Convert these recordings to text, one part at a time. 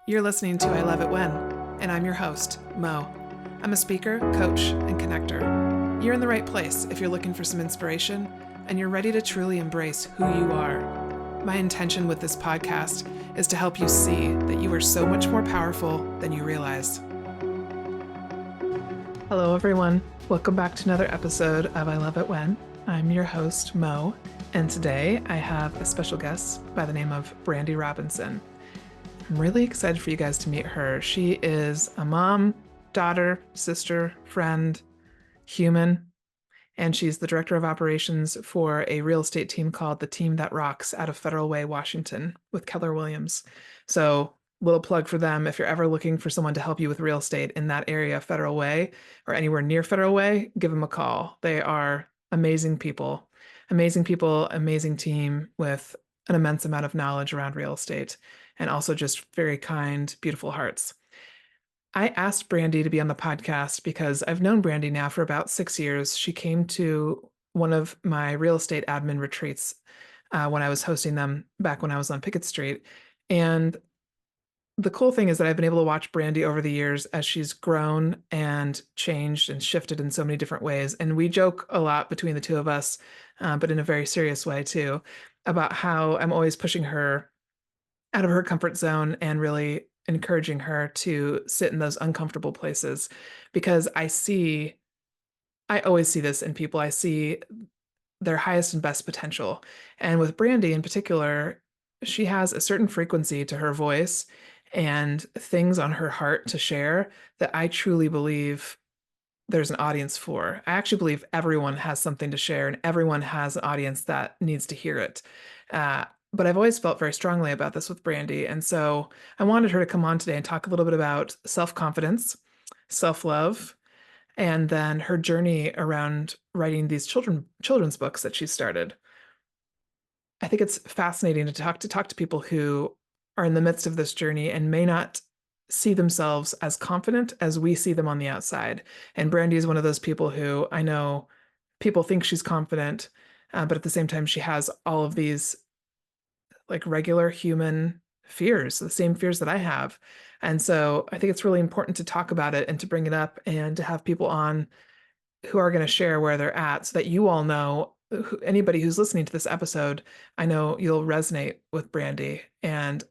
You're listening to I Love It When, and I'm your host, Mo. I'm a speaker, coach, and connector. You're in the right place if you're looking for some inspiration and you're ready to truly embrace who you are. My intention with this podcast is to help you see that you are so much more powerful than you realize. Hello, everyone. Welcome back to another episode of I Love It When. I'm your host, Mo, and today I have a special guest by the name of Brandi Robinson. I'm really excited for you guys to meet her. She is a mom, daughter, sister, friend, human, and she's the director of operations for a real estate team called The Team That Rocks out of Federal Way, Washington, with Keller Williams. So, little plug for them. If you're ever looking for someone to help you with real estate in that area, Federal Way, or anywhere near Federal Way, give them a call. They are amazing people, amazing team with an immense amount of knowledge around real estate, and also just very kind, beautiful hearts. I asked Brandi to be on the podcast because I've known Brandi now for about 6 years. She came to one of my real estate admin retreats when I was hosting them back when I was on Pickett Street. And the cool thing is that I've been able to watch Brandi over the years as she's grown and changed and shifted in so many different ways. And we joke a lot between the two of us, but in a very serious way too, about how I'm always pushing her out of her comfort zone and really encouraging her to sit in those uncomfortable places, because I always see this in people. I see their highest and best potential. And with Brandi in particular, she has a certain frequency to her voice and things on her heart to share that I truly believe there's an audience for. I actually believe everyone has something to share and everyone has an audience that needs to hear it. But I've always felt very strongly about this with Brandi. And so I wanted her to come on today and talk a little bit about self-confidence, self-love, and then her journey around writing these children's books that she started. I think it's fascinating to talk to people who are in the midst of this journey and may not see themselves as confident as we see them on the outside. And Brandi is one of those people who I know people think she's confident, but at the same time, she has all of these like regular human fears, the same fears that I have. And so I think it's really important to talk about it and to bring it up and to have people on who are going to share where they're at so that you all know, anybody who's listening to this episode, I know you'll resonate with Brandi. And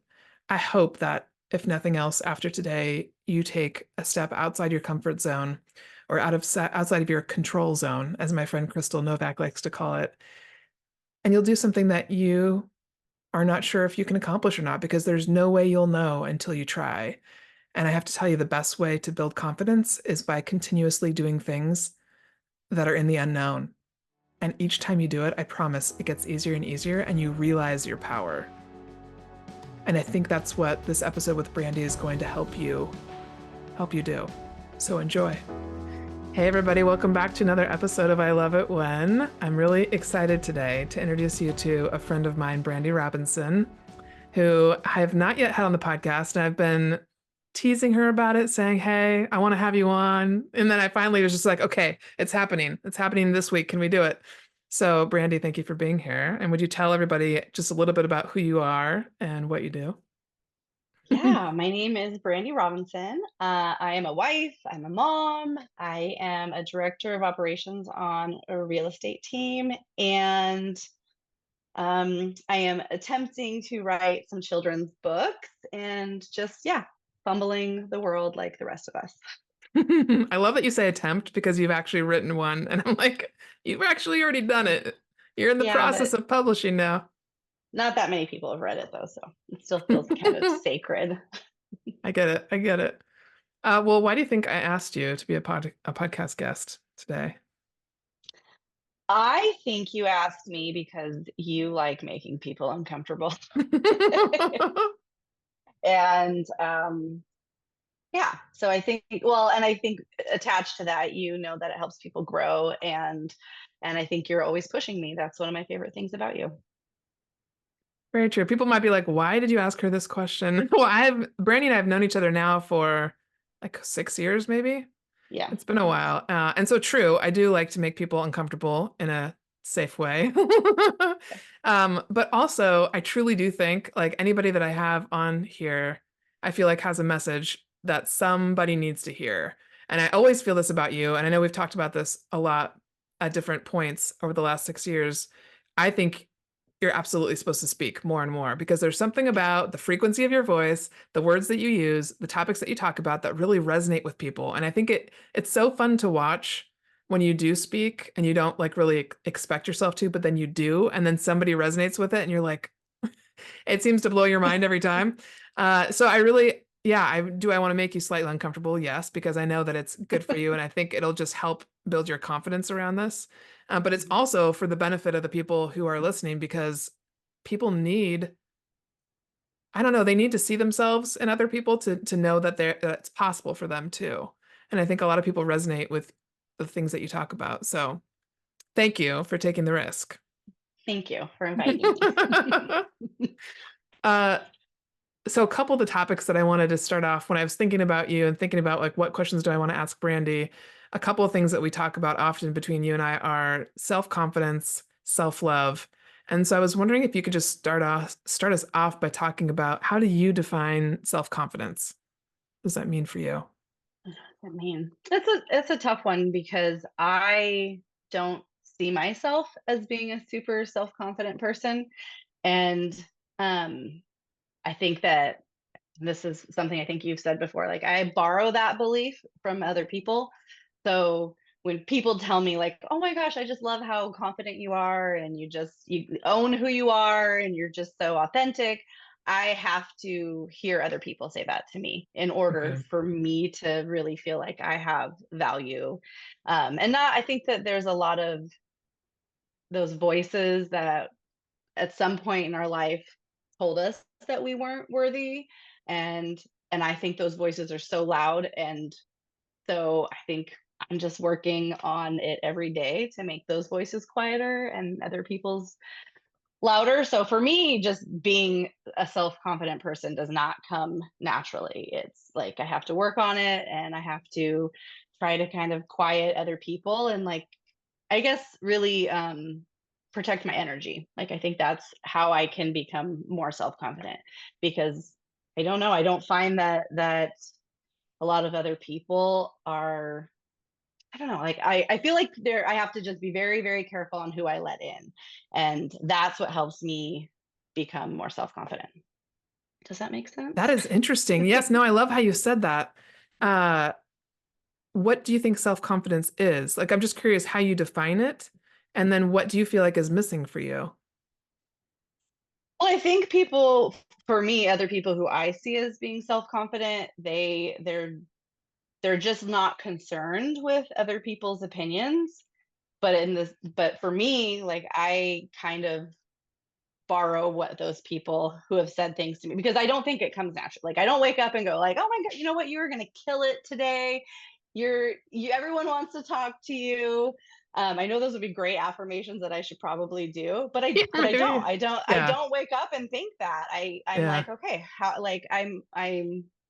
I hope that if nothing else after today, you take a step outside your comfort zone or outside of your control zone, as my friend Crystal Novak likes to call it. And you'll do something that you are not sure if you can accomplish or not, because there's no way you'll know until you try. And I have to tell you, the best way to build confidence is by continuously doing things that are in the unknown. And each time you do it, I promise it gets easier and easier and you realize your power. And I think that's what this episode with Brandi is going to help you do. So enjoy. Hey everybody, welcome back to another episode of I Love It When. I'm really excited today to introduce you to a friend of mine, Brandi Robinson, who I have not yet had on the podcast. And I've been teasing her about it, saying, hey, I want to have you on. And then I finally was just like, okay, it's happening. It's happening this week. Can we do it? So Brandi, thank you for being here. And would you tell everybody just a little bit about who you are and what you do? Yeah, my name is Brandi Robinson. I am a wife, I'm a mom, I am a director of operations on a real estate team, and I am attempting to write some children's books and just, yeah, fumbling the world like the rest of us. I love that you say attempt because you've actually written one. And I'm like, you've actually already done it. You're in the Yeah, process but of publishing now. not that many people have read it though, so it still feels kind of sacred. I get it. I get it. Well, why do you think I asked you to be a podcast guest today? I think you asked me because you like making people uncomfortable. And yeah, so I think, well, and I think attached to that, you know that it helps people grow, and I think you're always pushing me. That's one of my favorite things about you. Very true. People might be like, why did you ask her this question? Well, Brandy and I have known each other now for like 6 years, maybe. Yeah. It's been a while. And so true, I do like to make people uncomfortable in a safe way. But also, I truly do think like anybody that I have on here, I feel like has a message that somebody needs to hear. And I always feel this about you. And I know we've talked about this a lot at different points over the last 6 years. I think you're absolutely supposed to speak more and more because there's something about the frequency of your voice, the words that you use, the topics that you talk about that really resonate with people. And I think it's so fun to watch when you do speak and you don't like really expect yourself to, but then you do, and then somebody resonates with it and you're like, it seems to blow your mind every time. So I really, yeah, I want to make you slightly uncomfortable? Yes, because I know that it's good for you and I think it'll just help build your confidence around this. But it's Mhm. also for the benefit of the people who are listening because people need, I don't know, they need to see themselves in other people to know that that it's possible for them too. And I think a lot of people resonate with the things that you talk about. So thank you for taking the risk. Thank you for inviting me. uh, so a couple of the topics that I wanted to start off when I was thinking about you and thinking about like what questions do I want to ask Brandi, a couple of things that we talk about often between you and I are self-confidence, self-love. And so I was wondering if you could just start us off by talking about how do you define self-confidence? What does that mean for you? I mean, it's a tough one because I don't see myself as being a super self-confident person. And um I think that this is something I think you've said before. Like I borrow that belief from other people. So when people tell me like, "Oh my gosh, I just love how confident you are and you own who you are and you're just so authentic." I have to hear other people say that to me in order Okay. for me to really feel like I have value. And that I think that there's a lot of those voices that at some point in our life told us that we weren't worthy, and I think those voices are so loud, and so I think I'm just working on it every day to make those voices quieter and other people's louder. So for me, just being a self-confident person does not come naturally. It's like I have to work on it and I have to try to kind of quiet other people and like I guess really protect my energy. Like I think that's how I can become more self-confident because I don't know, I don't find that a lot of other people are I don't know, like I feel like there I have to just be very, very careful on who I let in. And that's what helps me become more self-confident. Does that make sense? That is interesting. Yes, no, I love how you said that. Uh, what do you think self-confidence is? Like, I'm just curious how you define it, and then what do you feel like is missing for you? Well, I think people for me, other people who I see as being self-confident, they're just not concerned with other people's opinions. But for me, like I kind of borrow what those people who have said things to me because I don't think it comes natural. Like I don't wake up and go like, "Oh my god, you know what? You're going to kill it today. Everyone wants to talk to you." I know those would be great affirmations that I should probably do, but Yeah, I don't. I yeah, don't wake up and think that. I'm yeah. like, okay, how like I'm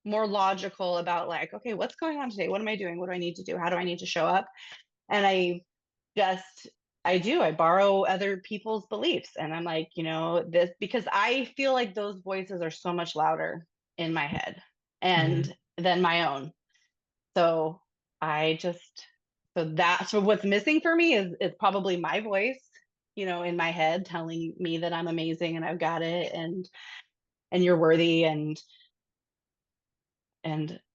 more logical about like, okay, what's going on today? What am I doing? What do I need to do? How do I need to show up? And just I borrow other people's beliefs and I'm like, this because I feel like those voices are so much louder in my head Mhm. and than my own. So I just so what's missing for me is probably my voice, in my head telling me that I'm amazing and I've got it and you're worthy and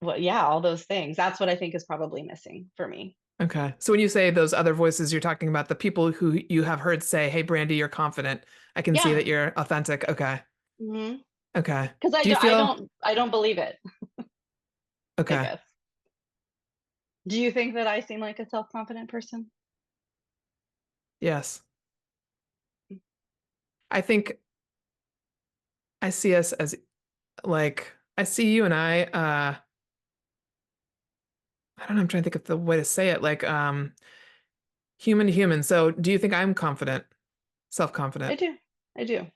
what yeah, all those things. That's what I think is probably missing for me. Okay. So when you say those other voices, you're talking about the people who you have heard say, "Hey, Brandy, you're confident. I can see Yeah. that you're authentic." Okay. Mhm. Okay. Cuz Do you feel I don't believe it, I okay? guess. Do you think that I seem like a self-confident person? Yes. I think I see us as like I see you and I don't know, I'm trying to think of the way to say it, like human to human. So do you think I'm confident, I self-confident? do. I do.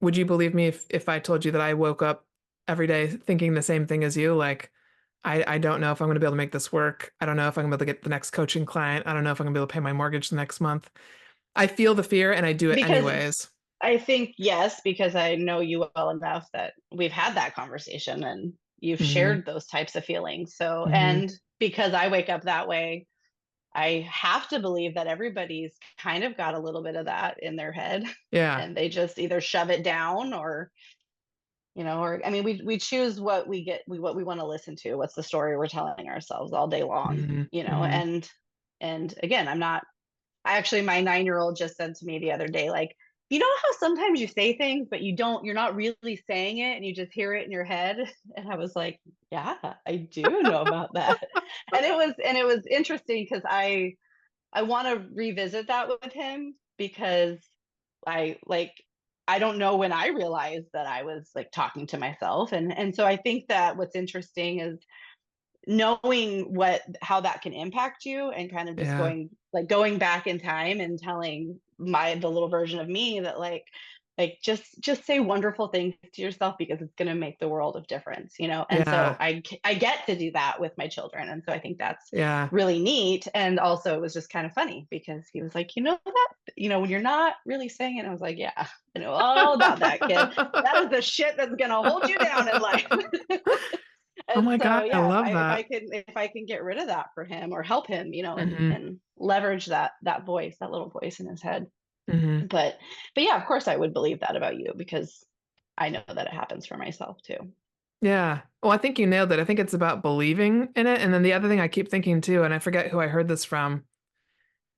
Would you believe me if I told you that I woke up every day thinking the same thing as you? Like, I don't know if I'm going to be able to make this work. I don't know if I'm going to be able to get the next coaching client. I don't know if I'm going to be able to pay my mortgage the next month. I feel the fear and I do it Because anyways. I think yes, because I know you well enough that we've had that conversation and you've Hmm. shared those types of feelings. So, Hmm. and because I wake up that way, I have to believe that everybody's kind of got a little bit of that in their head Yeah. and they just either shove it down or, or I mean, we choose what we get, what we want to listen to. What's the story we're telling ourselves all day long, Hmm. you know? Hmm. And again, I actually, my 9-year-old just said to me the other day, like, you know how sometimes you say things, but you're not really saying it and you just hear it in your head. And I was like, yeah, I do know about that. And it was interesting because I want to revisit that with him because I like I don't know when I realized that I was like talking to myself. And so I think that what's interesting is knowing how that can impact you and kind of just Yeah. going back in time and telling the little version of me that just say wonderful things to yourself because it's going to make the world of difference, and so Yeah. I get to do that with my children, and so I think that's Yeah. really neat. And also it was just kind of funny because he was like, that when you're not really saying it. I was like, yeah, I know all about that, kid. That is the shit that's going to hold you down in life. Oh And my so God, I yeah, love if I can get rid of that for him or help him, and that. leverage that voice, that little voice in his head. Hmm. But yeah, of course I would believe that about you because I know that it happens for myself too. Yeah. Well, I think you nailed it. I think it's about believing in it. And then the other thing I keep thinking too, and I forget who I heard this from,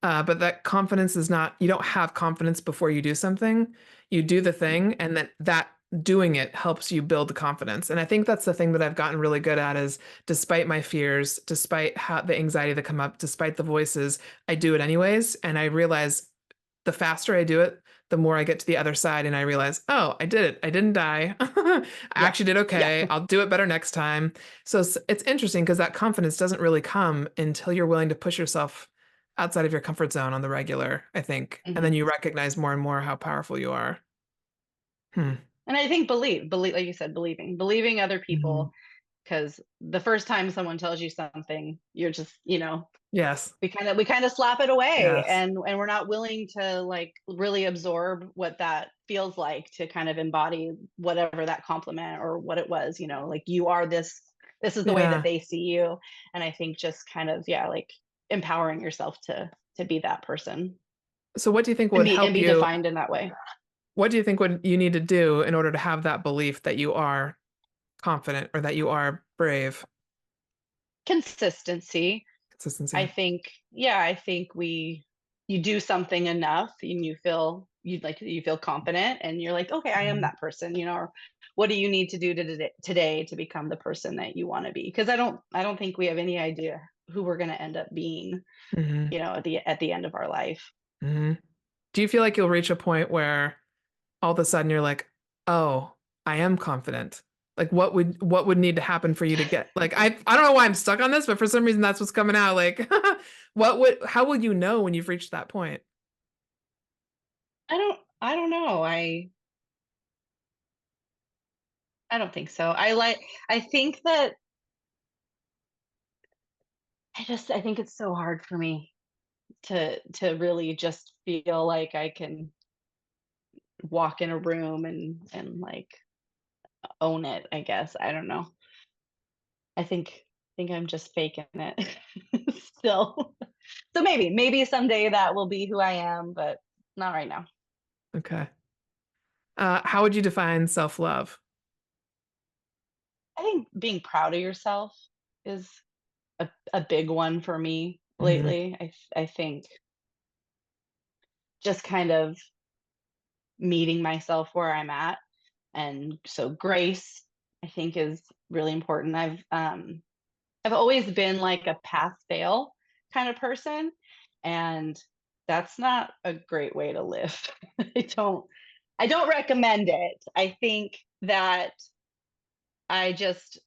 but that confidence is not, you don't have confidence before you do something. You do the thing, and then that doing it helps you build the confidence. And I think that's the thing that I've gotten really good at is despite my fears, despite how the anxiety that come up, despite the voices, I do it anyways. And I realize the faster I do it, the more I get to the other side and I realize, oh, I did it. I didn't die. I Yeah. actually did Yeah. okay. I'll do it better next time. So it's interesting because that confidence doesn't really come until you're willing to push yourself outside of your comfort zone on the regular, I think. And then Mhm. you recognize more and more how powerful you are. Hmm. And I think believe, like you said, believing other Mhm. people, because the first time someone tells you something, you're just, Yes. we kind of slap it away, Yes. and we're not willing to like really absorb what that feels like to kind of embody whatever that compliment or what it was, like you are this is the way that Yeah. they see you. And I think just kind of, yeah, like empowering yourself to be that person So what do you think and would be and help be you? defined in that way. What do you think would you need to do in order to have that belief that you are confident or that you are brave? Consistency. I Consistency. think, yeah, I think you do something enough and you feel confident and you're like, okay, I am Mhm. that person, or what do you need to do today to become the person that you want to be? Because I don't think we have any idea who we're going to end up being, Mhm. at the end of our life. Mhm. Do you feel like you'll reach a point where all of a sudden you're like, "Oh, I am confident." Like what would need to happen for you to get like I don't know why I'm stuck on this, but for some reason that's what's coming out like how will you know when you've reached that point? I don't know. I don't think so. I think that I think it's so hard for me to really just feel like I can walk in a room and like own it, I guess. I don't know. I think I'm just faking it still. So maybe someday that will be who I am, but not right now. Okay. How would you define self-love? I think being proud of yourself is a big one for me Mhm. lately. I think just kind of meeting myself where I'm at. And so grace, I think, is really important. I've always been like a pass fail kind of person, and that's not a great way to live. I don't recommend it. I think that I just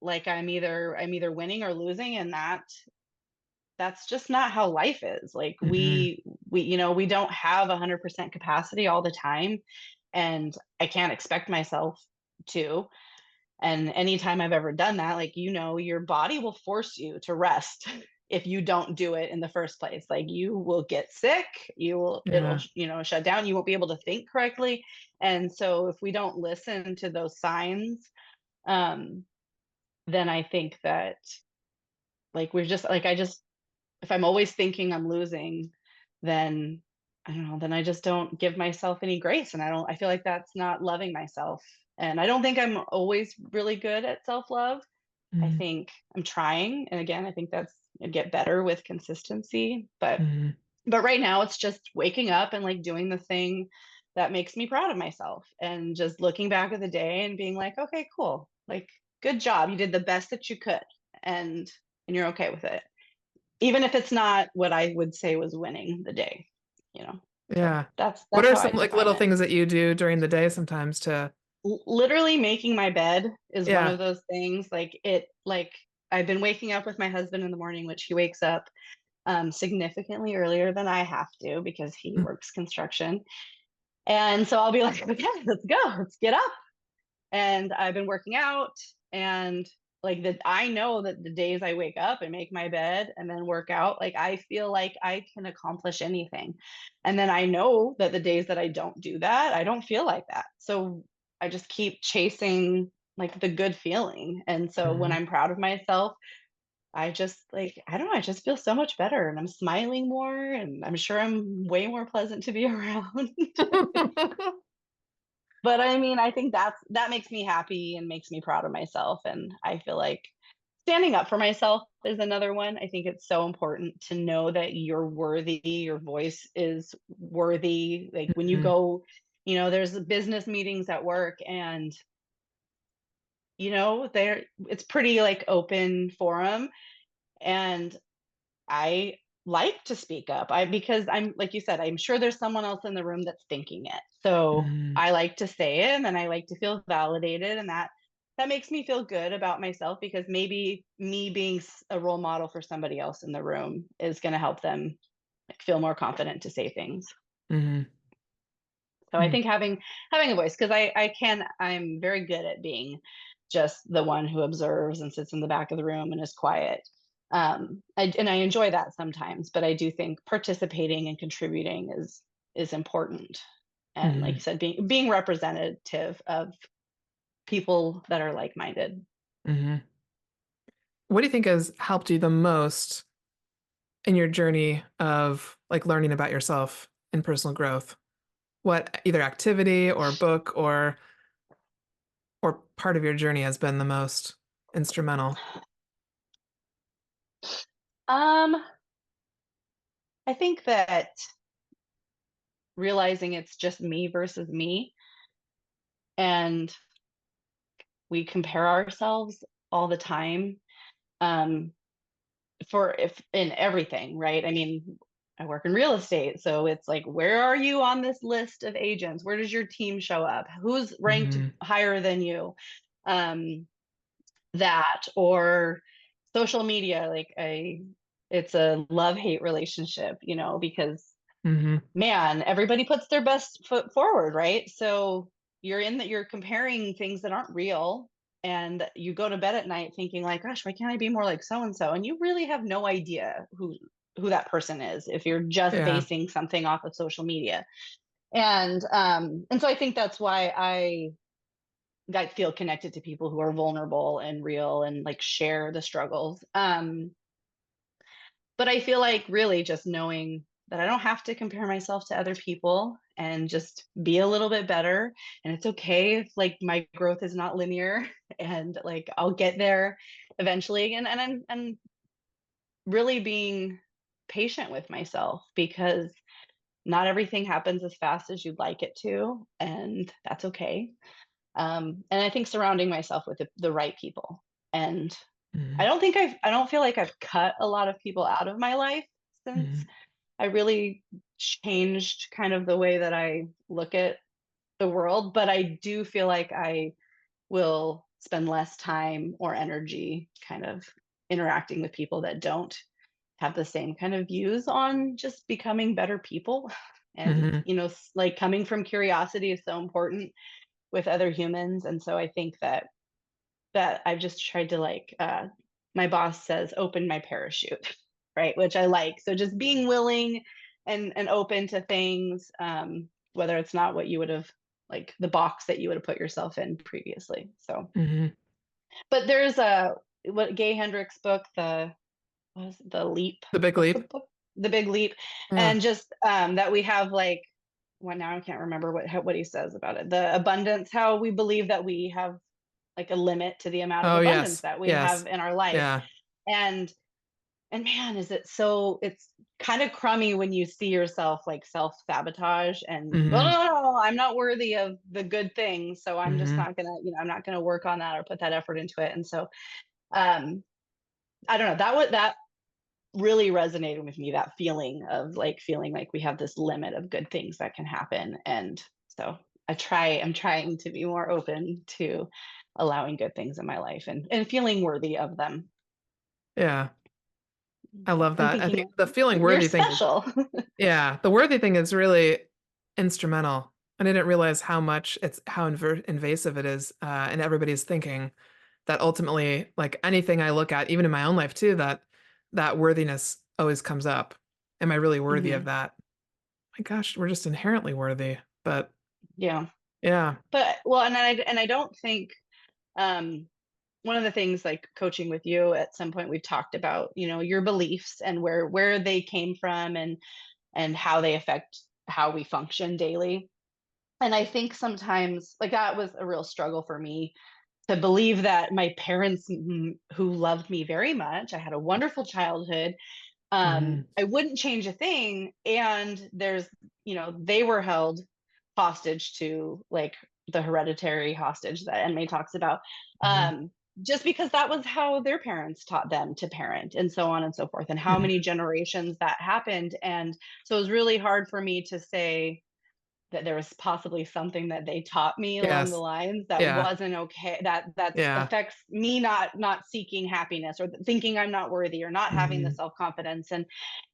like I'm either winning or losing, and that's just not how life is. Like Mhm. we don't have 100% capacity all the time, and I can't expect myself to. And anytime I've ever done that, like, your body will force you to rest. if you don't do it in the first place. Like you will get sick, it'll, Yeah. shut down. You won't be able to think correctly. And so if we don't listen to those signs, um, then I think that like we're just like I just if I'm always thinking I'm losing, then I don't know, then I just don't give myself any grace, and I feel like that's not loving myself. And I don't think I'm always really good at self-love. I Mm-hmm. think I'm trying, and again, I think that's I get better with consistency, Mm-hmm. but right now it's just waking up and like doing the thing that makes me proud of myself and just looking back at the day and being like, okay, cool. Like good job. You did the best that you could and you're okay with it. Even if it's not what I would say was winning the day, you know. So Yeah. What that's are how some I like define little it. things that you do during the day sometimes to, Literally making my bed is one yeah. of those things. Like I've been waking up with my husband in the morning, which he wakes up significantly earlier than I have to because he works construction. And so I'll be like, okay, let's go, let's get up. And I've been working out and like that I know that the days I wake up and make my bed and then work out, like I feel like I can accomplish anything. And then I know that the days that I don't do that, I don't feel like that. So I just keep chasing like the good feeling. And so when Mm-hmm. I'm proud of myself, I just like, I don't know, I just feel so much better and I'm smiling more and I'm sure I'm way more pleasant to be around. But I mean, I think that makes me happy and makes me proud of myself. And I feel like standing up for myself is another one. I think it's so important to know that you're worthy, your voice is worthy. Like when you Mm-hmm. go, there's business meetings at work and there it's pretty like open forum. And I like to speak up. Because I'm like you said, I'm sure there's someone else in the room that's thinking it. So Mm-hmm. I like to say it and I like to feel validated and that makes me feel good about myself because maybe me being a role model for somebody else in the room is going to help them like, feel more confident to say things. Mm-hmm. So I think having a voice because I'm very good at being just the one who observes and sits in the back of the room and is quiet. And I enjoy that sometimes, but I do think participating and contributing is important. And like Mm-hmm. you said, being representative of people that are like minded. Mm-hmm. What do you think has helped you the most in your journey of like learning about yourself and personal growth? What either activity or book or part of your journey has been the most instrumental? Um, I think that realizing it's just me versus me, and we compare ourselves all the time. Um, for if in everything, right? I mean, I work in real estate, so it's like, where are you on this list of agents? Where does your team show up? Who's ranked Mm-hmm. higher than you? Um, that or social media, it's a love-hate relationship, because Mm-hmm. man, everybody puts their best foot forward, right? So you're comparing things that aren't real and you go to bed at night thinking like, gosh, why can't I be more like so and so? And you really have no idea who that person is if you're just Yeah. basing something off of social media. And so I think that's why I feel connected to people who are vulnerable and real and like share the struggles. But I feel like really just knowing that I don't have to compare myself to other people and just be a little bit better. And it's okay if like my growth is not linear and like I'll get there eventually. And really being patient with myself because not everything happens as fast as you'd like it to, and that's okay. And I think surrounding myself with the right people. And Mm-hmm. I don't feel like I've cut a lot of people out of my life since Mm-hmm. I really changed kind of the way that I look at the world, but I do feel like I will spend less time or energy kind of interacting with people that don't have the same kind of views on just becoming better people. And, Mm-hmm. like coming from curiosity is so important with other humans. And so I think that I've just tried to like, my boss says, open my parachute. right? Which I like. So just being willing and open to things, whether it's not what you would have, like the box that you would have put yourself in previously. So, Hmm. but there's a what Gay Hendricks book, the what was it, the Leap. The Big What's the Leap. book? The Big Leap, Yeah. and just that we have like well now I can't remember what he says about it. The abundance, how we believe that we have like a limit to the amount of Oh, abundance yes. that we Yes. have in our life, Yeah. and and man, is it so it's kind of crummy when you see yourself like self-sabotage and, "Oh, Hmm. no, I'm not worthy of the good things, so I'm just Hmm. not gonna, I'm not gonna work on that or put that effort into it." And so, um, I don't know, that really resonated with me, that feeling of like feeling like we have this limit of good things that can happen. And so I'm trying to be more open to allowing good things in my life and feeling worthy of them. Yeah. I So, love and that. I thinking think the feeling you're worthy thing is, special. yeah, the worthy thing is really instrumental. I didn't realize how much it's how invasive it is in everybody's thinking. That ultimately, like anything I look at, even in my own life too, that worthiness always comes up. Am I really worthy of Mhm. that? My gosh, we're just inherently worthy. But Yeah. yeah. But well, and I don't think um one of the things like coaching with you at some point we've talked about, your beliefs and where they came from and how they affect how we function daily. And I think sometimes like that was a real struggle for me to believe that my parents who loved me very much, I had a wonderful childhood, Hmm. I wouldn't change a thing. And they were held hostage to like the hereditary hostage that Enmay talks about. Hmm. Um, just because that was how their parents taught them to parent and so on and so forth, and how Hmm. many generations that happened. And so it was really hard for me to say that there was possibly something that they taught me along the Yes. lines that Yeah. wasn't okay, that Yeah. affects me not seeking happiness or thinking I'm not worthy or not having the Hmm. self-confidence.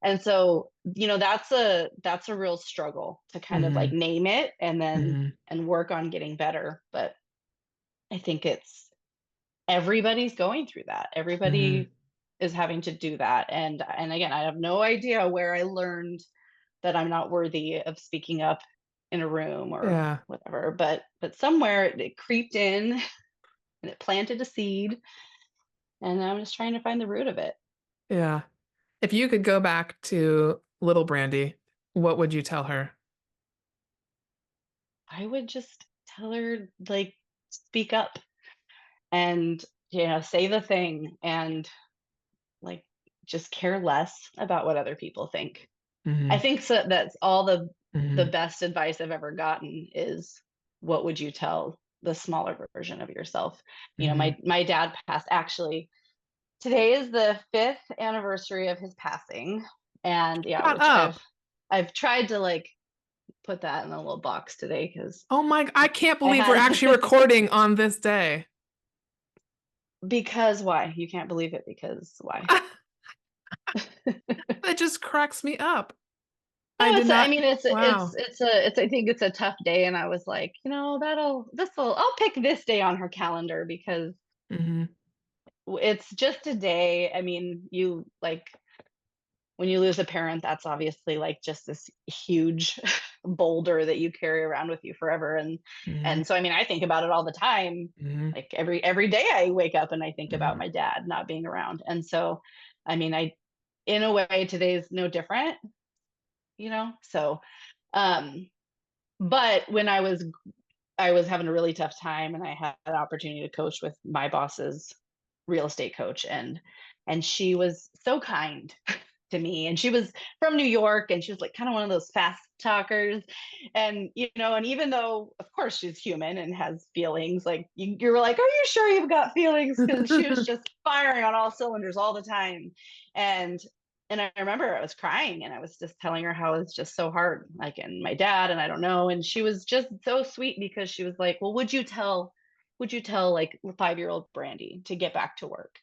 And so that's a real struggle to kind of like Hmm. name it and then Hmm. and work on getting better. But I think it's everybody's going through that. Hmm. Everybody is having to do that. And again, I have no idea where I learned that I'm not worthy of speaking up in a room or Yeah. whatever, but somewhere it creeped in and it planted a seed, and I'm just trying to find the root of it. Yeah. If you could go back to little Brandy, what would you tell her? I would just tell her like speak up and say the thing and like just care less about what other people think. I Hmm. think so that's all the Hmm. best advice I've ever gotten is what would you tell the smaller version of yourself? Hmm. My dad passed actually. Today is the 5th anniversary of his passing, and yeah, Shut which I've up. I've tried to like put that in a little box today because Oh my, I can't I believe we're had actually recording on this day. because why? You can't believe it because why? That just cracks me up. I No, did I not. mean, Wow. I think it's a tough day, and I was like, I'll pick this day on her calendar because Hmm. it's just a day. I mean, you like when you lose a parent, that's obviously like just this huge boulder that you carry around with you forever. And Hmm. so I mean, I think about it all the time. Hmm. Like every day I wake up and I think about Hmm. my dad not being around. And so I mean, I in a way today is no different, So um but when I was having a really tough time and I had an opportunity to coach with my boss's real estate coach and she was so kind to me and she was from New York and she was like kind of one of those fast talkers and even though of course she's human and has feelings like you're like are you sure you've got feelings because she was just firing on all cylinders all the time and and I remember I was crying and I was just telling her how it's just so hard, like, and my dad, and I don't know. And she was just so sweet because she was like, well, would you tell like 5-year-old Brandy to get back to work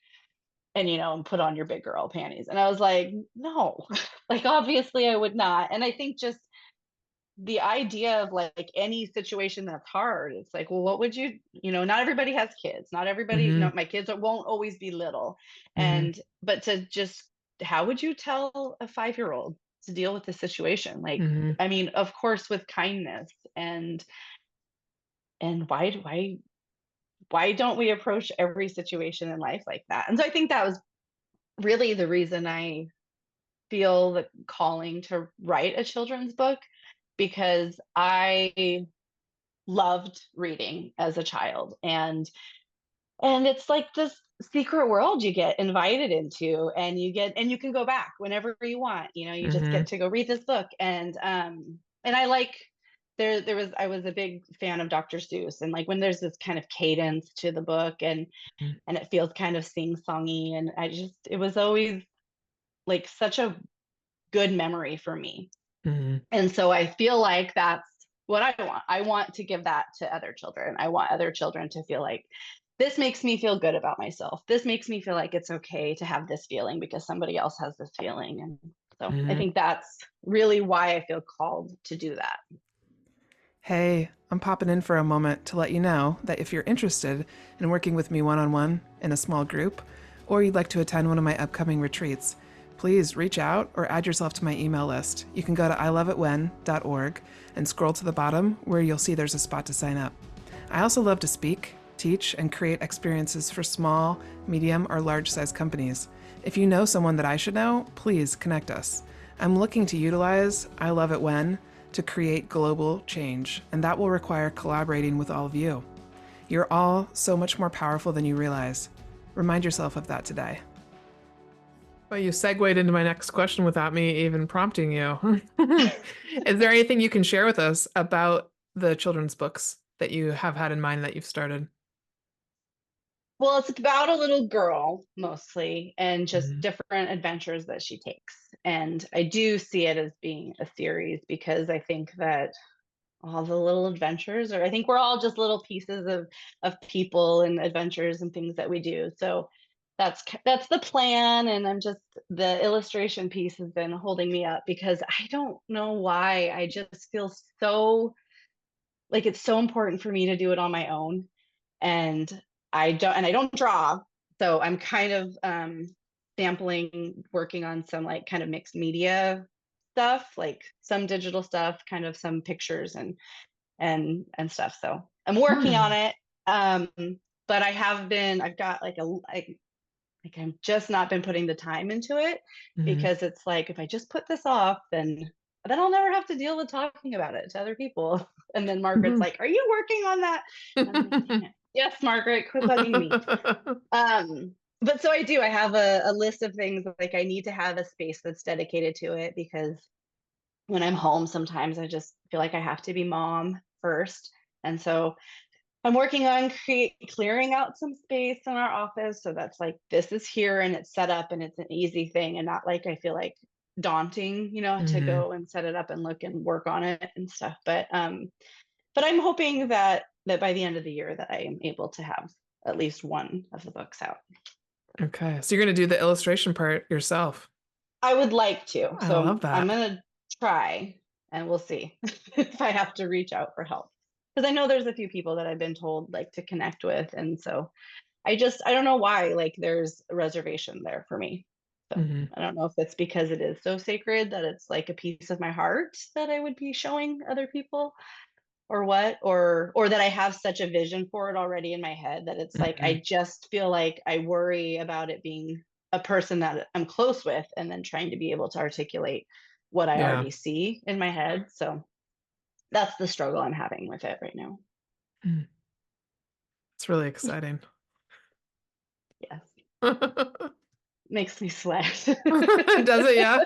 and put on your big girl panties? And I was like, no, like, obviously I would not. And I think just the idea of like any situation that's hard, it's like, well, what would not everybody has kids. Not everybody, Hmm. my kids won't always be little. Hmm. But to just how would you tell a 5-year-old to deal with the situation? Like, Hmm. I mean, of course, with kindness and why don't we approach every situation in life like that? And so I think that was really the reason I feel the calling to write a children's book, because I loved reading as a child, and it's like this secret world you get invited into, and you can go back whenever you want. You just Hmm. get to go read this book, and I like there was I was a big fan of Dr. Seuss, and like when there's this kind of cadence to the book, and it feels kind of sing-songy, and it was always like such a good memory for me. Hmm. And so I feel like that's what I want. I want to give that to other children. I want other children to feel like this makes me feel good about myself. This makes me feel like it's okay to have this feeling because somebody else has this feeling. And so I Hmm. think that's really why I feel called to do that. Hey, I'm popping in for a moment to let you know that if you're interested in working with me one on one in a small group, or you'd like to attend one of my upcoming retreats, please reach out or add yourself to my email list. You can go to iloveitwhen.org and scroll to the bottom where you'll see there's a spot to sign up. I also love to speak, teach, and create experiences for small, medium, or large size companies. If you know someone that I should know, please connect us. I'm looking to utilize I Love It When to create global change, and that will require collaborating with all of you. You're all so much more powerful than you realize. Remind yourself of that today. Well, you segued into my next question without me even prompting you. Is there anything you can share with us about the children's books that you have had in mind that you've started? Well, it's about a little girl mostly and just Mhm. different adventures that she takes. And I do see it as being a series because I think that all the little adventures, or I think we're all just little pieces of people and adventures and things that we do. So that's the plan, and I'm just the illustration piece has been holding me up because I don't know why. I just feel so like it's so important for me to do it on my own, and I don't draw. So I'm kind of sampling, working on some like kind of mixed media stuff, like some digital stuff, kind of some pictures and stuff. So I'm working on Hmm. it. Um, but I've got like I've just not been putting the time into it Hmm. because it's like if I just put this off, then I'll never have to deal with talking about it to other people. And then Margaret's Hmm. like, "Are you working on that?" And I'm like, "Damn it. Yes, Margaret, quit bugging me." But so I do. I have a list of things like I need to have a space that's dedicated to it because when I'm home, sometimes I just feel like I have to be mom first. And so I'm working on clearing out some space in our office. So that's like, this is here and it's set up and it's an easy thing and not like I feel like daunting, to Hmm. go and set it up and look and work on it and stuff. But I'm hoping that by the end of the year that I am able to have at least one of the books out. Okay, so you're going to do the illustration part yourself. I would like to. I So love I'm that. going to try and we'll see if I have to reach out for help. Because I know there's a few people that I've been told like to connect with. And so I don't know why, like there's a reservation there for me. So Hmm. I don't know if it's because it is so sacred that it's like a piece of my heart that I would be showing other people, or what, or that I have such a vision for it already in my head that it's like Hmm. I just feel like I worry about it being a person that I'm close with and then trying to be able to articulate what I Yeah, already see in my head. So that's the struggle I'm having with it right now. mm, it's really exciting. Yes. Does Makes me sweat. it? Yeah.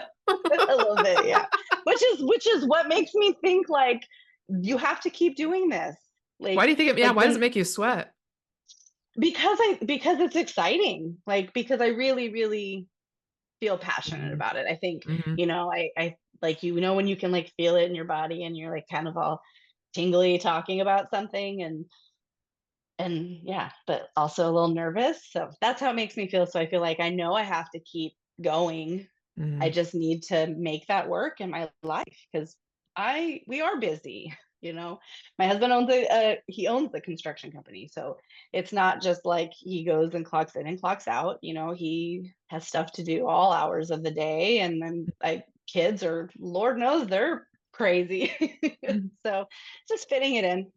A little bit, yeah. Which is what makes me think like you have to keep doing this. Why Like do you think it? Yeah. like Why does it when make you sweat? because it's exciting. Like because I really, really feel passionate Hmm. about it. I think, Hmm. I like when you can like feel it in your body and you're like kind of all tingly talking about something and yeah, but also a little nervous. So that's how it makes me feel. So I feel like I know I have to keep going. I Hmm. just need to make that work in my life because I we are busy. you know. My husband owns he owns the construction company, so it's not just like he goes and clocks in and clocks out. He has stuff to do all hours of the day, and then kids are, Lord knows, they're crazy. So just fitting it in.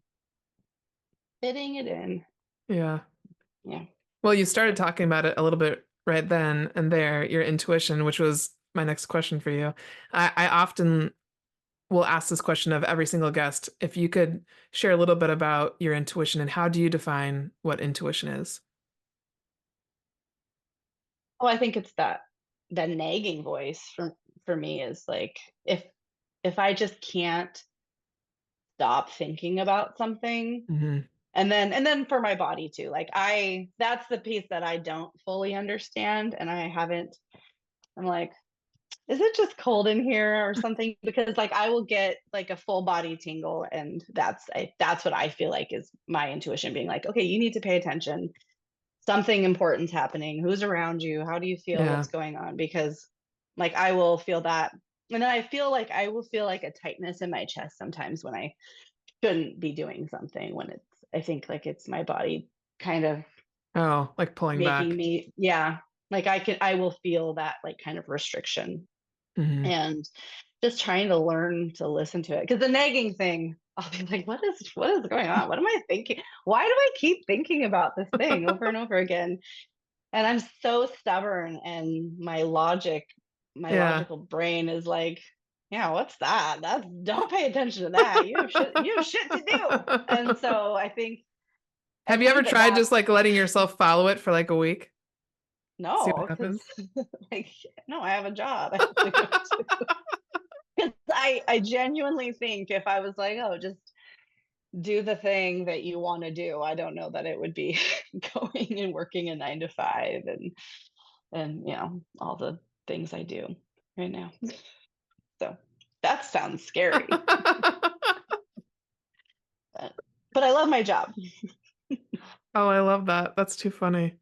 Yeah. Yeah. Well, you started So, talking about it a little bit right then and there, your intuition, which was my next question for you. I often will ask this question of every single guest. If you could share a little bit about your intuition and how do you define what intuition is? I think it's that nagging voice for me is like, if I just can't stop thinking about something. Hmm. And then for my body too, like, that's the piece that I don't fully understand, and I haven't. I'm like, is it just cold in here or something? Because like I will get like a full body tingle, and that's what I feel like is my intuition being like, okay, you need to pay attention. Something important's happening. Who's around you? How do you feel? Yeah. What's going on? Because like I will feel that. And then I will feel like a tightness in my chest sometimes when I shouldn't be doing something, when I think like it's my body kind of Oh, like pulling making back. me, yeah, like I will feel that like kind of restriction, Hmm. and just trying to learn to listen to it. Because the nagging thing, I'll be like, what is going on? What am I thinking? Why do I keep thinking about this thing over and over again? And I'm so stubborn, and my Yeah. logical brain is like, yeah, what's that? That's Don't pay attention to that. You have shit to do. And so I Have you ever think that tried just that's like letting yourself follow it for like a week? See what no, because happens? like, no, I have a job. I have to go to. 'Cause I genuinely think if I was like, oh, just do the thing that you want to do, I don't know that it would be going and working a 9 to 5, and all the things I do right now. So that sounds scary, but, I love my job. Oh, I love that. That's too funny.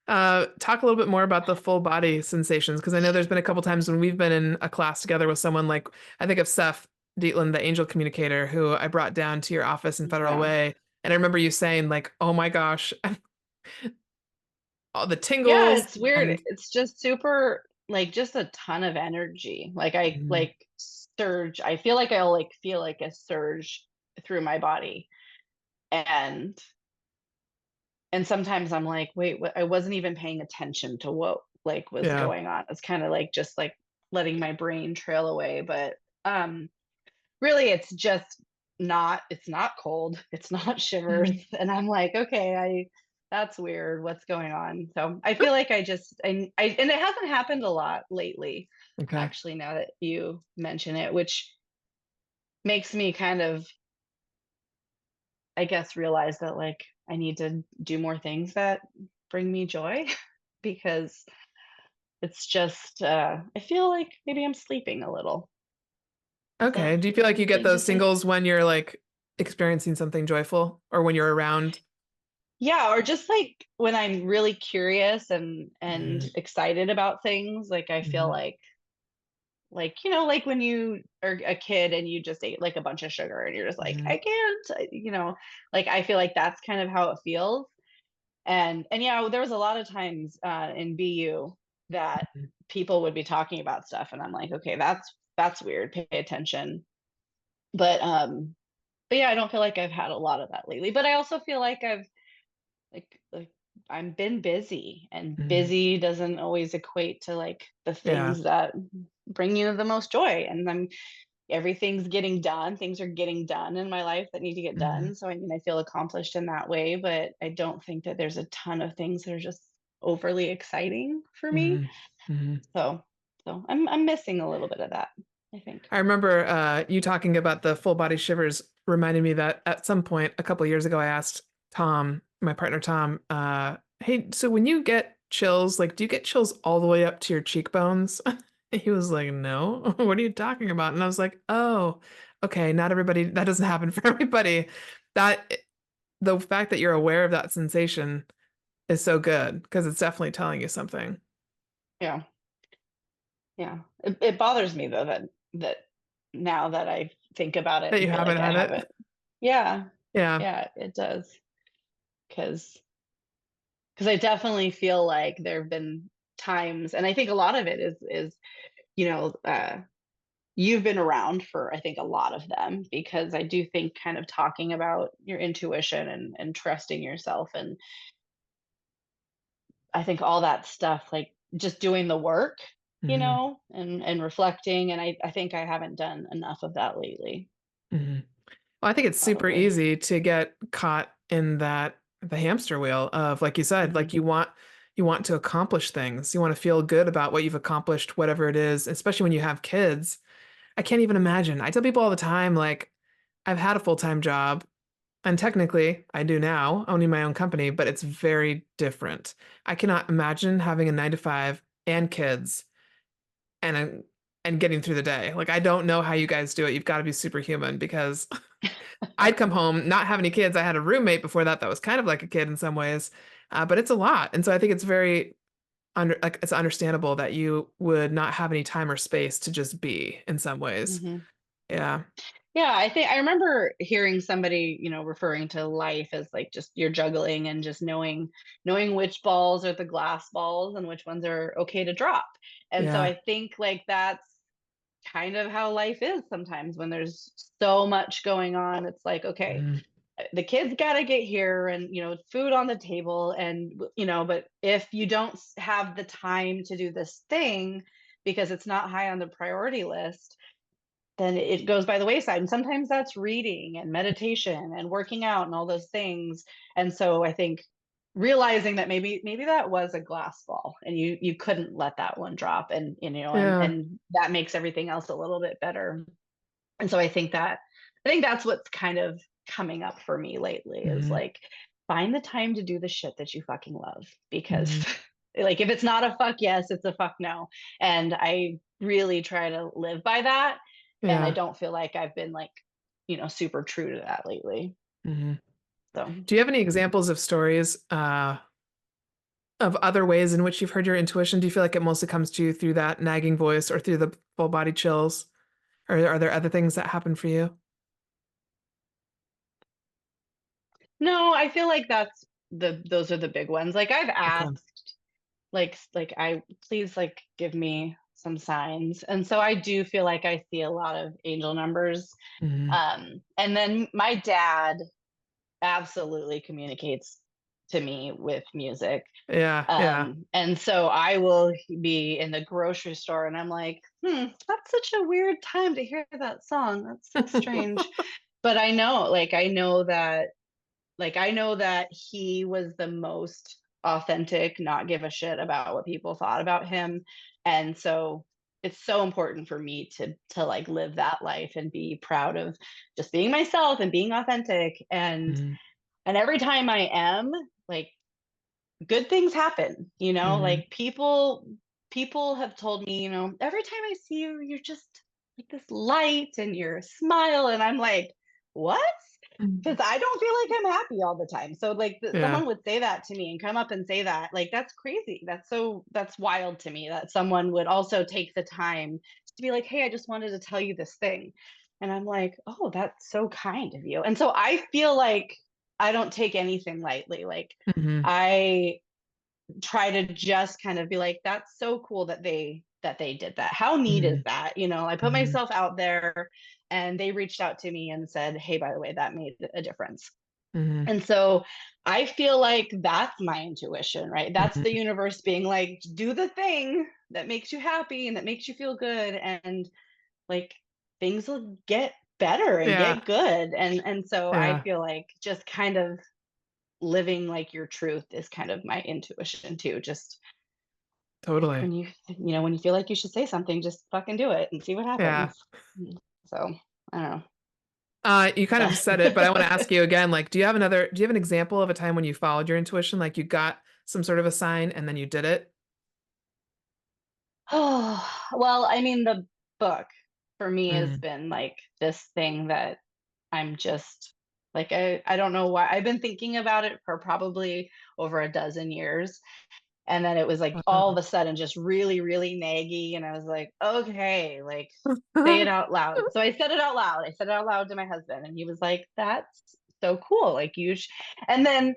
Talk a little bit more about the full body sensations because I know there's been a couple times when we've been in a class together with someone like I think of Seth Dietland, the angel communicator, who I brought down to your office in Federal Yeah. Way, and I remember you saying like, "Oh my gosh, all the Yeah, tingles," it's weird. and It's just super, like, just a ton of energy. Like, I Mhm. like surge. I feel like I'll like feel like a surge through my body. And sometimes I'm like, wait, I wasn't even paying attention to what like was Yeah. going on. It's kind of like just like letting my brain trail away. But um really it's not cold. It's not shivers. Mhm. And I'm like, okay, that's weird. What's going on? So I feel like and it hasn't happened a lot lately, Okay. actually, now that you mention it, which makes me kind of, I guess, realize that like I need to do more things that bring me joy, because it's just I feel like maybe I'm sleeping a little. Okay. Do you feel Is like that you a get thing to those say? singles when you're like experiencing something joyful or when you're around? Yeah, or just like when I'm really curious and Mhm. excited about things, like I feel Mhm. like like when you are a kid and you just ate like a bunch of sugar and you're just like, I Mhm. can't, like I feel like that's kind of how it feels. And yeah, there was a lot of times in BU that Mhm. people would be talking about stuff, and I'm like, okay, that's weird. Pay attention. But yeah, I don't feel like I've had a lot of that lately. But I also feel like I've like I'm been busy, and Mhm. busy doesn't always equate to like the Yeah. things that bring you the most joy. And everything's getting done. Things are getting done in my life that need to get Mhm. done. So I mean, I feel accomplished in that way, but I don't think that there's a ton of things that are just overly exciting for me. Mhm. Mhm. So I'm missing a little bit of that, I think. I remember you talking about the full body shivers reminded me that at some point a couple of years ago, I asked Tom, my partner Tom, hey, so when you get chills, like, do you get chills all the way up to your cheekbones? He was like, no, what are you talking about? And I was like, oh, okay, not everybody, that doesn't happen for everybody. That the fact that you're aware of that sensation is so good because it's definitely telling you something. Yeah. Yeah. It bothers me though that now that I've think about it That and you feel haven't like I had it? haven't. Yeah. Yeah. Yeah, it does. Because I definitely feel like there have been times, and I think a lot of it is you know, you've been around for, I think, a lot of them, because I do think kind of talking about your intuition and trusting yourself, and I think all that stuff, like just doing the work, Mhm. and reflecting. And I think I haven't done enough of that lately, Mhm. Well, I think it's super probably. easy to get caught in the hamster wheel of, like you said, Hmm. like you want to accomplish things. You want to feel good about what you've accomplished, whatever it is, especially when you have kids. I can't even imagine. I tell people all the time, like, I've had a full-time job, and technically I do now, owning my own company, but it's very different. I cannot imagine having a 9 to 5 and kids and and getting through the day. Like, I don't know how you guys do it. You've got to be superhuman because I'd come home, not have any kids. I had a roommate before that that was kind of like a kid in some ways, but it's a lot. And so I think it's very it's understandable that you would not have any time or space to just be in some ways. Hmm. Yeah. Yeah, I think I remember hearing somebody, referring to life as like just you're juggling and just knowing which balls are the glass balls and which ones are okay to drop. And so Yeah. I think like that's kind of how life is sometimes when there's so much going on. It's like, okay, Mhm. the kids got to get here, and food on the table, and but if you don't have the time to do this thing because it's not high on the priority list, then it goes by the wayside. And sometimes that's reading and meditation and working out and all those things. And so I think realizing that maybe that was a glass ball, and you couldn't let that one drop, Yeah. and that makes everything else a little bit better. And so I think that's what's kind of coming up for me lately, is Hmm. like, find the time to do the shit that you fucking love, because Hmm. like if it's not a fuck yes, it's a fuck no. And I really try to live by that. And I Yeah. don't feel like I've been like, super true to that lately. Hmm. So Do you have any examples of stories of other ways in which you've heard your intuition? Do you feel like it mostly comes to you through that nagging voice or through the full body chills? Or are there other things that happen for you? no, I feel like those are the big ones. Like I've Okay. asked, like I please like give me some signs. And so I do feel like I see a lot of angel numbers. Hmm. And then my dad absolutely communicates to me with music. Yeah. Yeah. And so I will be in the grocery store and I'm like, that's such a weird time to hear that song. That's so strange. But I know that he was the most authentic, not give a shit about what people thought about him. And so it's so important for me to like live that life and be proud of just being myself and being authentic. And Hmm. every time I am, like, good things happen, Hmm. like people have told me, every time I see you, you're just like this light and your smile. And I'm like, what? Because I don't feel like I'm happy all the time. So like Yeah. someone would say that to me and come up and say that, like that's crazy. That's wild to me that someone would also take the time to be like, hey, I just wanted to tell you this thing. And I'm like, oh, that's so kind of you. And so I feel like I don't take anything lightly. Like Hmm. I try to just kind of be like, that's so cool that they did that. How neat is Hmm. that? I put Hmm. myself out there, and they reached out to me and said, hey, by the way, that made a difference. Hmm. And so I feel like that's my intuition, right? That's the Hmm. universe being like, do the thing that makes you happy and that makes you feel good, and like things will get better and Yeah. get good. And so I Yeah. feel like just kind of living like your truth is kind of my intuition too. Just Totally. when you feel like you should say something, just fucking do it and see what Yeah. happens. So I don't know. You kind of said it, but I want to ask That. you again, like, do you have an example of a time when you followed your intuition, like you got some sort of a sign and then you did it? Oh, well, I mean, the book for me has Mm. been like this thing that I'm just like, I don't know why I've been thinking about it for probably over a dozen years. And then it was like all of Wow. a sudden just really, really naggy. And I was like, okay, like say it out loud. So I said it out loud. I said it out loud to my husband, and he was like, that's so cool. Like and then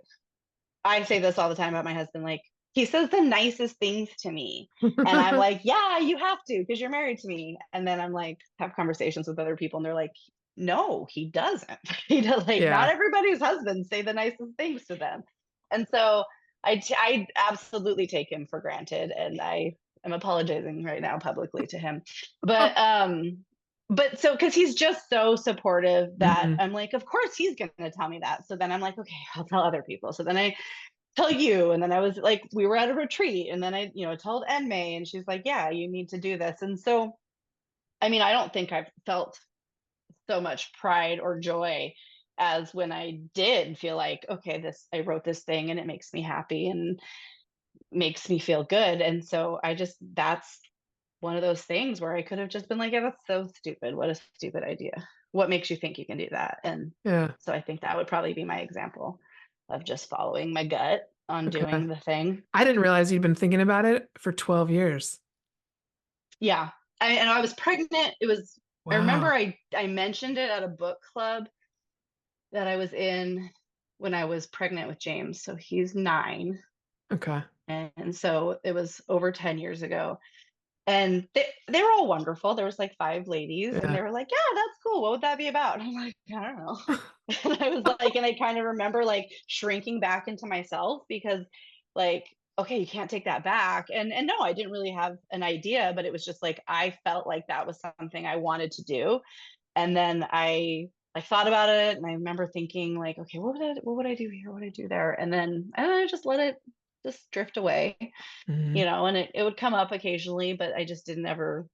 I say this all the time about my husband, like, he says the nicest things to me. And I'm like, yeah, you have to, because you're married to me. And then I'm like, have conversations with other people, and they're like, no, he doesn't. He does, like, not Yeah. everybody's husbands say the nicest things to them. And so I absolutely take him for granted. And I am apologizing right now publicly to him. But so because he's just so supportive that Mhm. I'm like, of course he's gonna tell me that. So then I'm like, okay, I'll tell other people. So then I tell you. And then I was like, we were at a retreat, and then I, told Enme, and she's like, yeah, you need to do this. And so, I mean, I don't think I've felt so much pride or joy as when I did feel like, okay, I wrote this thing and it makes me happy and makes me feel good. And so that's one of those things where I could have just been like, yeah, that's so stupid. What a stupid idea. What makes you think you can do that? And Yeah. so I think that would probably be my example of just following my gut on Okay. doing the thing. I didn't realize you'd been thinking about it for 12 years. Yeah. And I was pregnant. I remember Wow. I mentioned it at a book club that I was in when I was pregnant with James. So he's 9. Okay. And so it was over 10 years ago. And they were all wonderful. There was like 5 ladies, and Yeah. they were like, yeah, that's cool. What would that be about? And I'm like, I don't know. And I was like, and I kind of remember like shrinking back into myself because like, okay, you can't take that back. And no, I didn't really have an idea, but it was just like I felt like that was something I wanted to do. And then I like thought about it, and I remember thinking like, okay, what would I do here? What would I do there? And then I just let it just drift away, Mhm. and it would come up occasionally, but I just didn't ever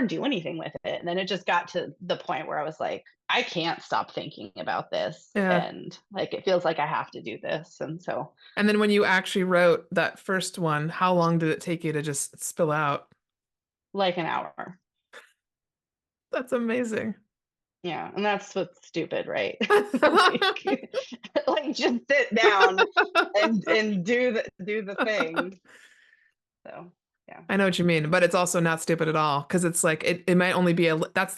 do anything with it. And then it just got to the point where I was like, I can't stop thinking about this. Yeah. And like, it feels like I have to do this. And so, And then when you actually wrote that first one, how long did it take you to just spill out? like an hour. That's amazing. Yeah. And that's what's stupid, right? like, like just sit down and do the thing. So, yeah. I know what you mean, but it's also not stupid at all because it's like it might only be that's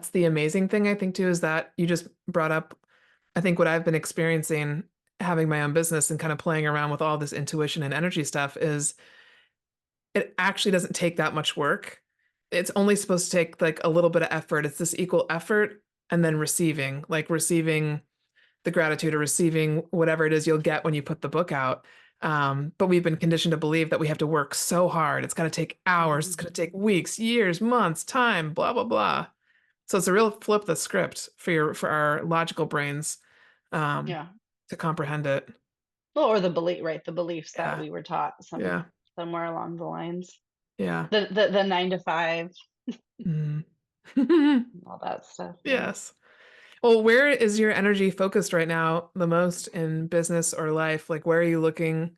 the amazing thing I think too is that you just brought up I think what I've been experiencing having my own business and kind of playing around with all this intuition and energy stuff is it actually doesn't take that much work. It's only supposed to take like a little bit of effort. It's this equal effort and then receiving, like receiving the gratitude or receiving whatever it is you'll get when you put the book out. But we've been conditioned to believe that we have to work so hard. It's going to take hours. It's Mhm. going to take weeks, years, months, time, blah, blah, blah. So it's a real flip the script for our logical brains um, Yeah. to comprehend it. Well, or the belief, right? The beliefs that Yeah. we were taught Yeah. somewhere along the lines. Yeah. The 9 to 5, Mm. all that stuff. Yeah. Yes. Well, where is your energy focused right now the most in business or life? Like, where are you looking?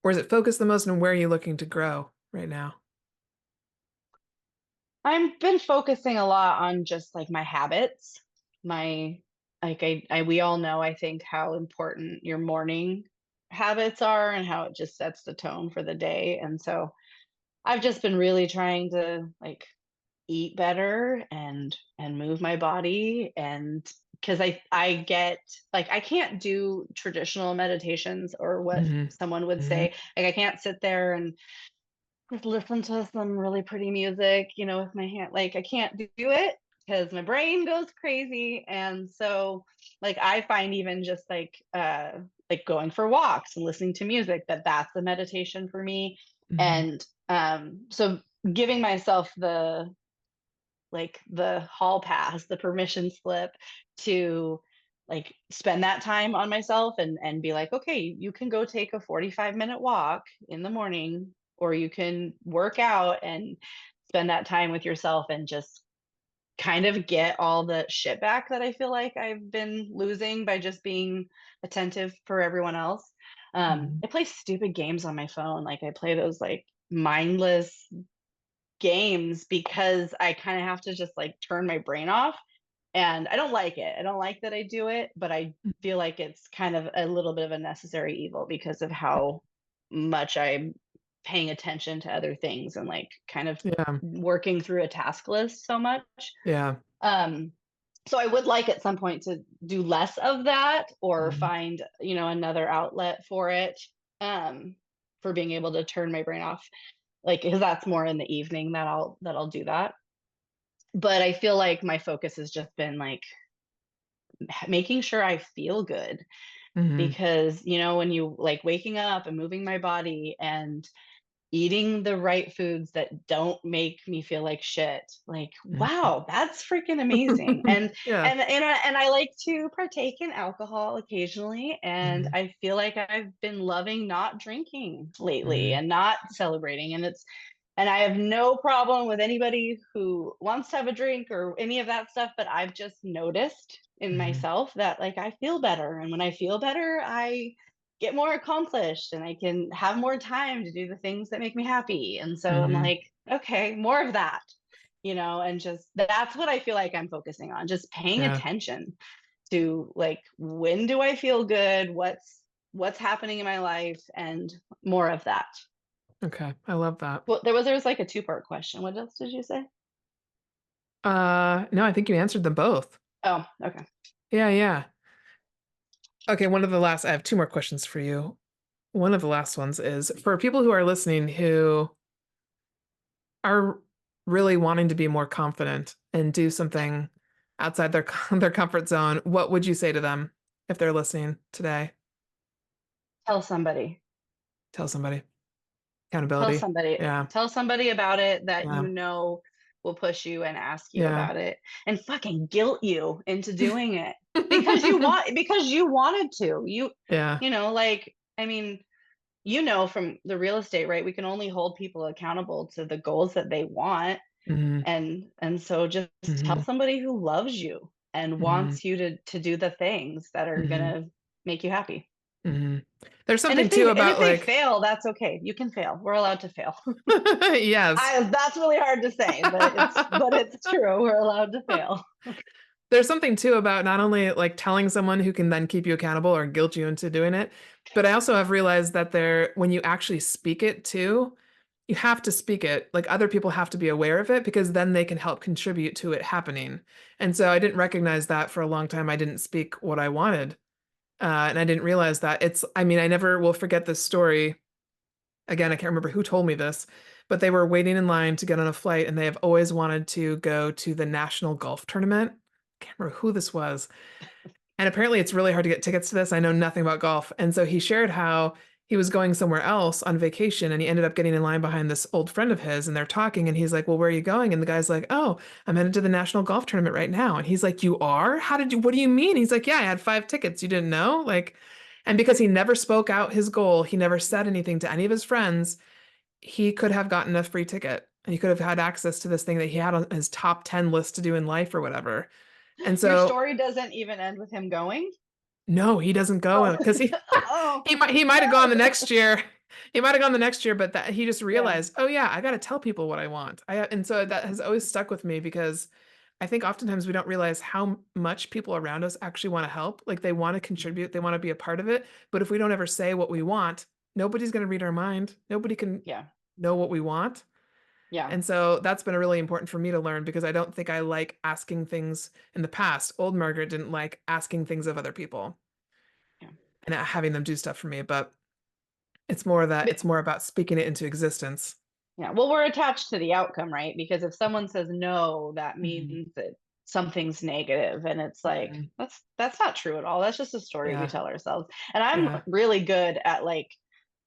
Where is it focused the most, and where are you looking to grow right now? I've been focusing a lot on just like my habits. My like I we all know, I think, how important your morning habits are and how it just sets the tone for the day. And so I've just been really trying to like eat better and move my body, and because I get like I can't do traditional meditations or what Hmm. someone would Hmm. say. Like I can't sit there and just listen to some really pretty music, with my hand. Like I can't do it because my brain goes crazy. And so like I find even just like going for walks and listening to music, that's a meditation for me. Hmm. And so giving myself the hall pass, the permission slip to like spend that time on myself and be like, okay, you can go take a 45-minute walk in the morning, or you can work out and spend that time with yourself and just kind of get all the shit back that I feel like I've been losing by just being attentive for everyone else. Hmm. I play stupid games on my phone. Like I play those like mindless games because I kind of have to just like turn my brain off. And I don't like it. I don't like that I do it, but I feel like it's kind of a little bit of a necessary evil because of how much I'm paying attention to other things and like kind of Yeah. working through a task list so much. Yeah. Um, so I would like at some point to do less of that or Mhm. find, another outlet for it, um, for being able to turn my brain off. Like, because that's more in the evening that I'll do that. But I feel like my focus has just been like making sure I feel good Mhm. because, when you like waking up and moving my body and eating the right foods that don't make me feel like shit. Like, Mhm. wow, that's freaking amazing. And Yeah. and I like to partake in alcohol occasionally, and Mhm. I feel like I've been loving not drinking lately Mhm. and not celebrating. And I have no problem with anybody who wants to have a drink or any of that stuff, but I've just noticed in Mhm. myself that like I feel better. And when I feel better, I get more accomplished and I can have more time to do the things that make me happy. And so I'm Mhm. like, okay, more of that, and just that's what I feel like I'm focusing on, just paying Yeah. attention to like when do I feel good, what's happening in my life and more of that. Okay. I love that. Well, there was like a two-part question. What else did you say? No, I think you answered them both. Oh, okay. Yeah, yeah. Okay, I have two more questions for you. One of the last ones is for people who are listening who are really wanting to be more confident and do something outside their their comfort zone, what would you say to them if they're listening today? Tell somebody. Tell somebody. Tell Accountability. somebody. Yeah. Tell somebody about it that Yeah. will push you and ask you Yeah. about it and fucking guilt you into doing it because you wanted to. Yeah. Like I mean, from the real estate, right? We can only hold people accountable to the goals that they want. Hmm. And so just tell Hmm. somebody who loves you and Hmm. wants you to do the things that are Hmm. gonna make you happy. Hmm. There's And something if too they about like, fail, that's okay. You can fail. We're allowed to fail. yes. That's really hard to say, but it's true. We're allowed to fail. There's something too about not only like telling someone who can then keep you accountable or guilt you into doing it, but I also have realized that when you actually speak it too, you have to speak it. Like other people have to be aware of it because then they can help contribute to it happening. And so I didn't recognize that for a long time. I didn't speak what I wanted. And I didn't realize that I mean, I never will forget this story. Again, I can't remember who told me this, but they were waiting in line to get on a flight and they have always wanted to go to the national golf tournament. I can't remember who this was. And apparently it's really hard to get tickets to this. I know nothing about golf. And so he shared how he was going somewhere else on vacation and he ended up getting in line behind this old friend of his and they're talking and he's like, "Well, where are you going?" And the guy's like, "Oh, I'm headed to the national golf tournament right now." And he's like, "You are? What do you mean?" He's like, "Yeah, I had 5 tickets. You didn't know?" Like, and because he never spoke out his goal, he never said anything to any of his friends, he could have gotten a free ticket. And he could have had access to this thing that he had on his top 10 list to do in life or whatever. And Your so story doesn't even end with him going. no, he doesn't go Oh, because oh he might have gone the no. next year. He might have gone the next year, but that he just Yeah, realized, oh yeah, I got to tell people what I want. And so that has always stuck with me because I think oftentimes we don't realize how much people around us actually want to help. Like they want to contribute, they want to be a part of it. But if we don't ever say what we want, nobody's going to read our mind. Nobody can yeah, know what we want. yeah, And so that's been a really important for me to learn because I don't think I like asking things in the past. Old Margaret didn't like asking things of other people yeah. and having them do stuff for me, but it's more about speaking it into existence. Yeah, well, we're attached to the outcome, right? Because if someone says no, that Hmm. means that something's negative, and it's like Hmm. that's not true at all. That's just a story we Yeah, tell ourselves. And I'm yeah. really good at like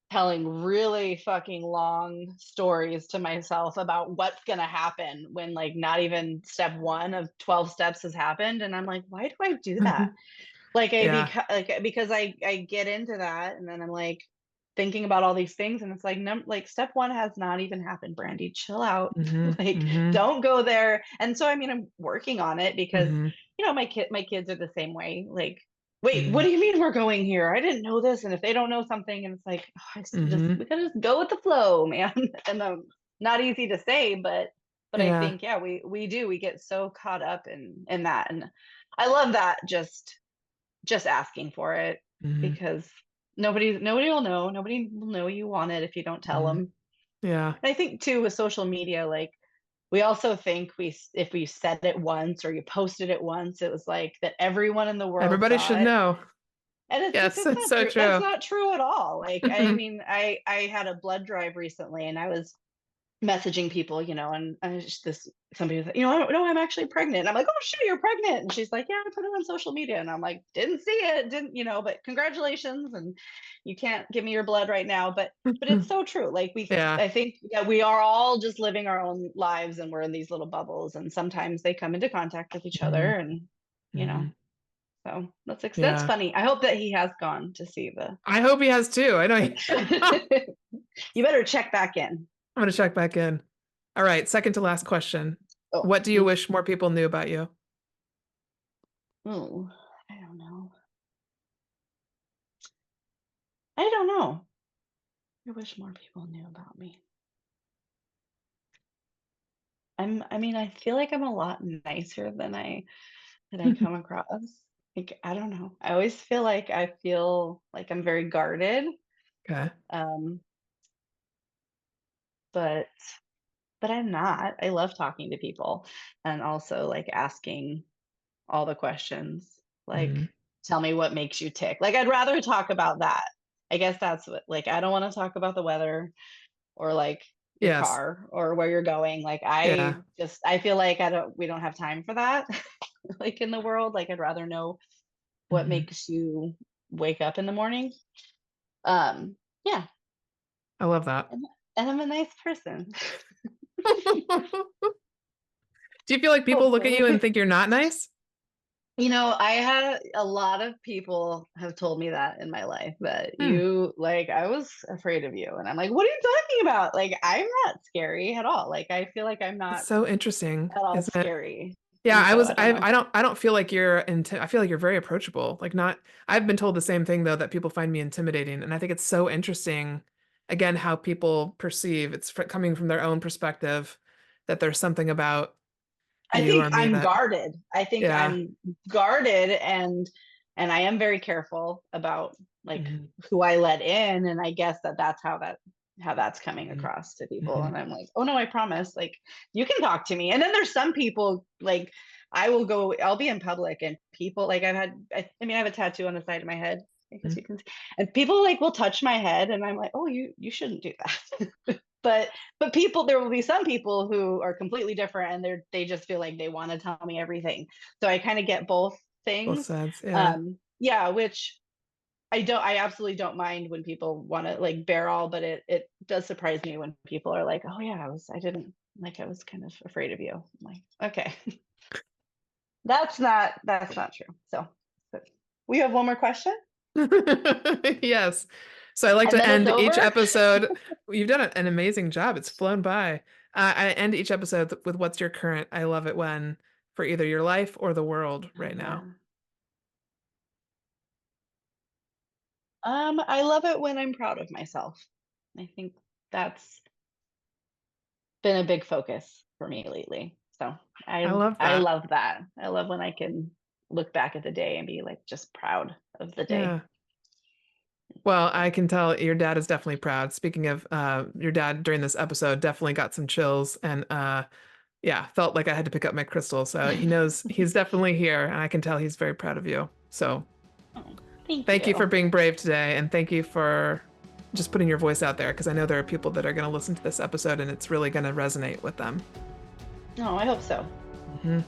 telling really fucking long stories to myself about what's going to happen when like not even step 1 of 12 steps has happened, and I'm like, why do I do that? Like Yeah. because I get into that and then I'm like thinking about all these things and it's like like step 1 has not even happened, Brandy. Chill out. Hmm. Like Hmm. don't go there. And so I mean I'm working on it because Hmm. my kids are the same way. Like, wait, what Hmm. do you mean we're going here? I didn't know this. And if they don't know something and it's like, oh, Hmm. we gotta just go with the flow, man. And not easy to say, but I Yeah. think yeah, we get so caught up in that. And I love that just asking for it Hmm. because nobody will know. Nobody will know you want it if you don't tell Mhm. them. Yeah. I think too with social media, like we also think if we said it once or you posted it once, it was like that everyone in the world Everybody saw should it. know. And Yes, it's it's not so true. That's true. not true at all. Like, I Mhm. mean, I had a blood drive recently and I was messaging people, and I was just this somebody was like, I don't know, I'm actually pregnant. And I'm like, oh shit, you're pregnant. And she's like, yeah, I put it on social media. And I'm like, didn't see it, didn't, but congratulations. And you can't give me your blood right now. But it's so true. Like Yeah. I think that we are all just living our own lives and we're in these little bubbles. And sometimes they come into contact with each other. Mhm. And, you know, Mhm. so that's Yeah. funny. I hope that he has gone to see the I hope he has too. I know I'm you better check back in. gonna check back in. All right, second to last question. Oh, What do you wish more people knew about you? oh, I don't know. I don't know. I wish more people knew about me. I mean, I feel like I'm a lot nicer than I come across. Like, I don't know. I always feel like I'm very guarded. Okay. Um, but I'm not. I love talking to people and also like asking all the questions. Like, Mhm. tell me what makes you tick. Like, I'd rather talk about that. I guess that's what, like, I don't want to talk about the weather or like your Yes. car or where you're going. Like Yeah. I feel like we don't have time for that. Like in the world, like I'd rather know what Mhm. makes you wake up in the morning. Yeah, I love that. and, and I'm a nice person. Do you feel like people look at you and Hopefully. think you're not nice? I had a lot of people have told me that in my life that Hmm. I was afraid of you. And I'm like, what are you talking about? Like, I'm not scary at all. Like, I feel like I'm It's not so interesting, at all isn't it? scary. Yeah, And I so was I don't know. I don't feel like you're I feel like you're very approachable. Like not I've been told the same thing though that people find me intimidating and I think it's so interesting again how people perceive coming from their own perspective that there's something about I you think or me I'm that guarded. I think yeah. I'm guarded and I am very careful about like Mhm. who I let in and I guess that's how that's coming Mhm. across to people Mhm. and I'm like, "Oh no, I promise. Like you can talk to me." And then there's some people like I'll be in public and people like I mean I have a tattoo on the side of my head because Mhm. you can see, and people like will touch my head and I'm like, "Oh, you shouldn't do that." But people there will be some people who are completely different and they just feel like they want to tell me everything. So I kind of get both Both things. sides. Yeah. Yeah, which I absolutely don't mind when people want to like bear all, but it does surprise me when people are like, "Oh yeah, I didn't like I was kind of afraid of you." I'm like, "Okay." That's not true. So, but we have one more question Yes. So I like and to then it's end each over. episode. You've done an amazing job. It's flown by. I end each episode with what's your current I love it when for either your life or the world Oh right now. yeah. I love it when I'm proud of myself. I think that's been a big focus for me lately. So I love I that. love that. I love when I can look back at the day and be like just proud of the day. Yeah. Well, I can tell your dad is definitely proud. Speaking of your dad during this episode, definitely got some chills and yeah, felt like I had to pick up my crystal. So he knows he's definitely here and I can tell he's very proud of you. So Oh, thank thank you for you. being brave today, and thank you for just putting your voice out there because I know there are people that are going to listen to this episode and it's really going to resonate with them. No, I hope so. Mhm.